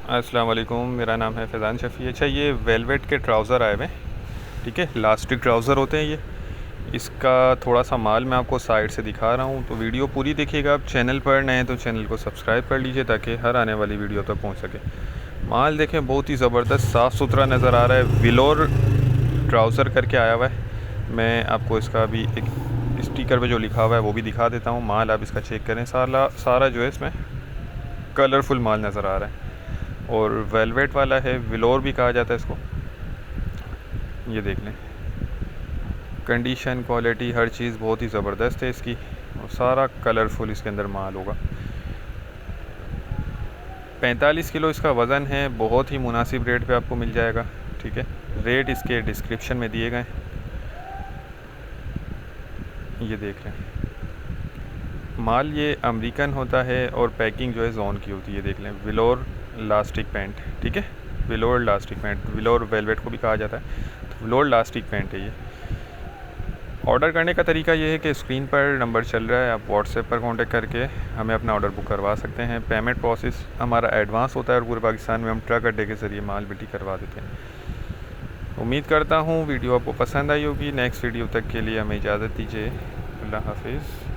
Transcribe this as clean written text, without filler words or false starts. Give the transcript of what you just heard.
अस्सलाम वालेकुम, मेरा नाम है फैज़ान शफ़ी। अच्छा, ये वेलवेट के ट्राउज़र आए हुए हैं, ठीक है, इलास्टिक ट्राउज़र होते हैं ये। इसका थोड़ा सा माल मैं आपको साइड से दिखा रहा हूँ, तो वीडियो पूरी देखिएगा। आप चैनल पर नए हैं तो चैनल को सब्सक्राइब कर लीजिए ताकि हर आने वाली वीडियो तक पहुँच सके। माल देखें, बहुत ही ज़बरदस्त साफ़ सुथरा नज़र आ रहा है। विलोर ट्राउज़र करके आया हुआ है। मैं आपको इसका भी एक स्टिकर पे जो लिखा हुआ है वो भी दिखा देता हूँ। माल आप इसका चेक करें, सारा जो है इसमें कलरफुल माल नज़र आ रहा है। और वेलवेट वाला है, विलोर भी कहा जाता है इसको। ये देख लें, कंडीशन, क्वालिटी, हर चीज़ बहुत ही ज़बरदस्त है इसकी, और सारा कलरफुल इसके अंदर माल होगा। 45 किलो इसका वज़न है। बहुत ही मुनासिब रेट पे आपको मिल जाएगा, ठीक है। रेट इसके डिस्क्रिप्शन में दिए गए। ये देख लें, माल ये अमेरिकन होता है और पैकिंग जो है जोन की होती है। देख लें, विलोर लास्टिक पैंट, ठीक है, विलोर लास्टिक पैंट, विलोर वेलवेट को भी कहा जाता है, तो विलोर लास्टिक पैंट है ये। ऑर्डर करने का तरीका ये है कि स्क्रीन पर नंबर चल रहा है, आप व्हाट्सएप पर कांटेक्ट करके हमें अपना ऑर्डर बुक करवा सकते हैं। पेमेंट प्रोसेस हमारा एडवांस होता है और पूरे पाकिस्तान में हम ट्रक अड्डे के ज़रिए माल बिल्टी करवा देते हैं। उम्मीद करता हूँ वीडियो आपको पसंद आई होगी। नेक्स्ट वीडियो तक के लिए हमें इजाज़त दीजिए। अल्लाह हाफिज़।